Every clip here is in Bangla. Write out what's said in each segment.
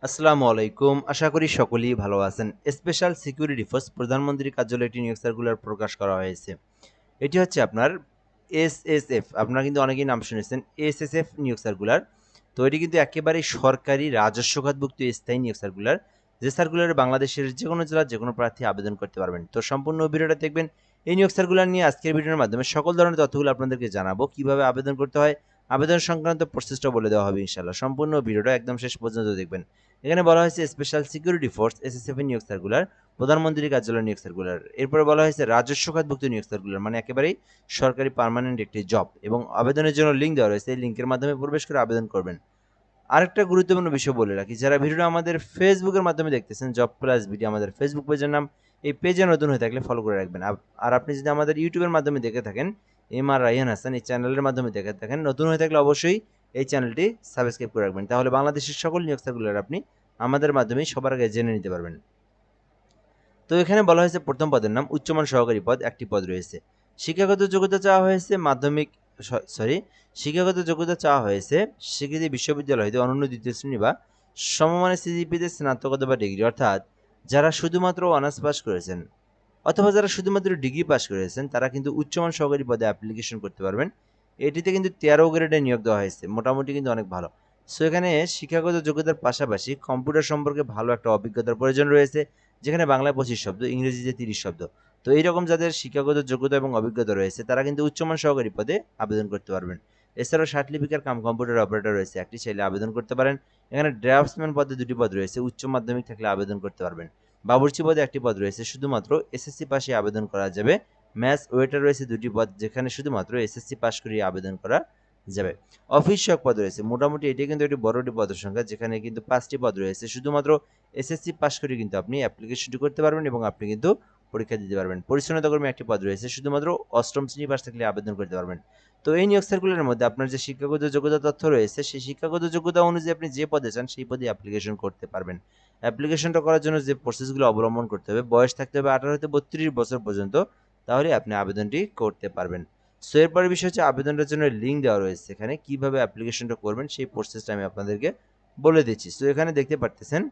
আসসালামু আলাইকুম। আশা করি সকলেই ভালো আছেন। স্পেশাল সিকিউরিটি ফোর্স প্রধানমন্ত্রীর কার্যালয়ে একটি নিয়োগ সার্কুলার প্রকাশ করা হয়েছে। এটি হচ্ছে আপনার এসএসএফ। আপনারা কিন্তু অনেকেই নাম শুনেছেন। এসএসএফ নিয়োগ সার্কুলার। তো এটি কিন্তু একেবারেই সরকারি রাজস্ব খাতভুক্ত স্থায়ী নিয়োগ সার্কুলার। যে সার্কুলারে বাংলাদেশের যেকোনো জেলার যেকোনো প্রার্থী আবেদন করতে পারবেন। তো সম্পূর্ণ ভিডিওটা দেখবেন। এই নিয়োগ সার্কুলার নিয়ে আজকের ভিডিওর মাধ্যমে সকল ধরনের তথ্যগুলো আপনাদেরকে জানাবো। কিভাবে আবেদন করতে হয়, আবেদন সংক্রান্ত প্রসেসটা বলে দেওয়া হবে ইনশাআল্লাহ। সম্পূর্ণ ভিডিওটা একদম শেষ পর্যন্ত দেখবেন। এখানে বলা হয়েছে স্পেশাল সিকিউরিটি ফোর্স এসএসএফ এর নিয়োগ সার্কুলার, প্রধানমন্ত্রীর কার্যালয় নিয়োগ সার্কুলার। এরপরে বলা হয়েছে রাজস্ব খাতভুক্ত নিয়োগ সার্কুলার, মানে একেবারেই সরকারি পার্মানেন্ট একটি জব, এবং আবেদনের জন্য লিঙ্ক দেওয়া রয়েছে। এই লিঙ্কের মাধ্যমে প্রবেশ করে আবেদন করবেন। আরেকটা গুরুত্বপূর্ণ বিষয় বলে রাখি, যারা ভিডিওটা আমাদের ফেসবুকের মাধ্যমে দেখতেছেন, জব প্লাস ভিডিও আমাদের ফেসবুক পেজের নাম। এই পেজে নতুন হয়ে থাকলে ফলো করে রাখবেন। আর আপনি যদি আমাদের ইউটিউবের মাধ্যমে দেখে থাকেন, এম আর রায়হান হাসান এই চ্যানেলের মাধ্যমে দেখে থাকেন, নতুন হয়ে থাকলে অবশ্যই এই চ্যানেলটি সাবস্ক্রাইব করে রাখবেন। তাহলে বাংলাদেশের সকল নিয়োগ সার্কুলার আপনি আমাদের মাধ্যমেই সবার আগে জেনে নিতে পারবেন। তো এখানে বলা হয়েছে প্রথম পদের নাম উচ্চমান সহকারী পদ, একটি পদ রয়েছে। শিক্ষাগত যোগ্যতা চাওয়া হয়েছে মাধ্যমিক, সরি, শিক্ষাগত যোগ্যতা চাওয়া হয়েছে স্বীকৃতি বিশ্ববিদ্যালয় হতে অনন্য দ্বিতীয় শ্রেণী বা সমমানের সিজিপিতে স্নাতক অথবা ডিগ্রি, অর্থাৎ যারা শুধুমাত্র অনার্স পাস করেছেন অথবা যারা শুধুমাত্র ডিগ্রি পাস করেছেন তারা কিন্তু উচ্চমান সহকারী পদে অ্যাপ্লিকেশন করতে পারবেন। এটিতে কিন্তু 13 গ্রেডে নিয়োগ দেওয়া হয়েছে, মোটামুটি কিন্তু অনেক ভালো। সো এখানে শিক্ষাগত যোগ্যতার পাশাপাশি কম্পিউটার সম্পর্কে ভালো একটা অভিজ্ঞতার প্রয়োজন রয়েছে, যেখানে বাংলায় 25 শব্দ, ইংরেজিতে 30 শব্দ। তো এইরকম যাদের শিক্ষাগত যোগ্যতা এবং অভিজ্ঞতা রয়েছে তারা কিন্তু উচ্চমান সহকারী পদে আবেদন করতে পারবেন। এছাড়াও সার্টিফিকেট কাম কম্পিউটার অপারেটর রয়েছে একটি, চাইলে আবেদন করতে পারেন। এখানে ড্রাফটসম্যান পদে 2টি পদ রয়েছে, উচ্চ মাধ্যমিক থাকলে আবেদন করতে পারবেন। বাবুর্চি পদে একটি পদ রয়েছে, শুধুমাত্র এসএসসি পাশে আবেদন করা যাবে। ম্যাথস ওয়েটার রয়েছে 2টি পদ, যেখানে শুধুমাত্র এসএসসি পাস করে আবেদন করা যাবে। অফিস সহায়ক পদ রয়েছে, মোটামুটি এটি কিন্তু একটি বড়টি পদের সংখ্যা, যেখানে কিন্তু 5টি পদ রয়েছে। শুধুমাত্র এসএসসি পাস করে কিন্তু আপনি অ্যাপ্লিকেশনটি করতে পারবেন এবং আপনি কিন্তু পরীক্ষা দিতে পারবেন। পরিচ্ছন্নতা কর্মী একটি পদ রয়েছে, শুধুমাত্র অষ্টম শ্রেণী পাস থাকলে আবেদন করতে পারবেন। তো এই নিয়োগ সার্কুলারের মধ্যে আপনার যে শিক্ষাগত যোগ্যতা তথ্য রয়েছে, সেই শিক্ষাগত যোগ্যতা অনুযায়ী আপনি যে পদে চান সেই পদে অ্যাপ্লিকেশন করতে পারবেন। অ্যাপ্লিকেশনটা করার জন্য যে প্রসেসগুলো অবলম্বন করতে হবে, বয়স থাকতে হবে 18 থেকে 32 বছর পর্যন্ত, তাহলে আপনি আবেদনটি করতে পারবেন। সো এরপরের বিষয় হচ্ছে আবেদনের জন্য লিঙ্ক দেওয়া রয়েছে। এখানে কিভাবে অ্যাপ্লিকেশনটা করবেন সেই প্রসেসটা আমি আপনাদেরকে বলে দিচ্ছি। সো এখানে দেখতে পারতেছেন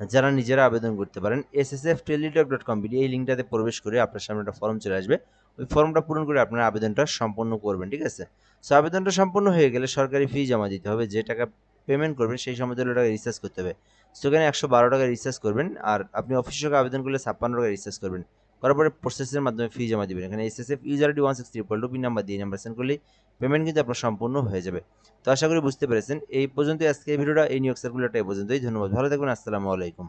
যারা নিজেরা আবেদন করতে পারেন, ssfteletalk.com এই লিঙ্কটাতে প্রবেশ করে আপনার সামনে একটা ফর্ম চলে আসবে। ওই ফর্মটা পূরণ করে আপনার আবেদনটা সম্পন্ন করবেন, ঠিক আছে? সো আবেদনটা সম্পন্ন হয়ে গেলে সরকারি ফি জমা দিতে হবে। যে টাকা পেমেন্ট করবেন সেই সমতুল্য টাকা রিচার্জ করতে হবে। সো এখানে 112 টাকা রিচার্জ করবেন, আর আপনি অফিসিয়াল আবেদন করলে 56 টাকা রিচার্জ করবেন। করার পরে প্রসেসের মাধ্যমে ফি জমা দিবেন। এখানে SSF user ID 163 pin number দিয়ে নাম্বার সেন্ড করলেই পেমেন্ট কিন্তু আপনার সম্পূর্ণ হয়ে যাবে। তো আশা করি বুঝতে পেরেছেন। এই পর্যন্তই আজকের ভিডিওটা, এই নিয়োগ সার্কুলারটা এই পর্যন্তই। ধন্যবাদ, ভালো থাকবেন। আসসালামু আলাইকুম।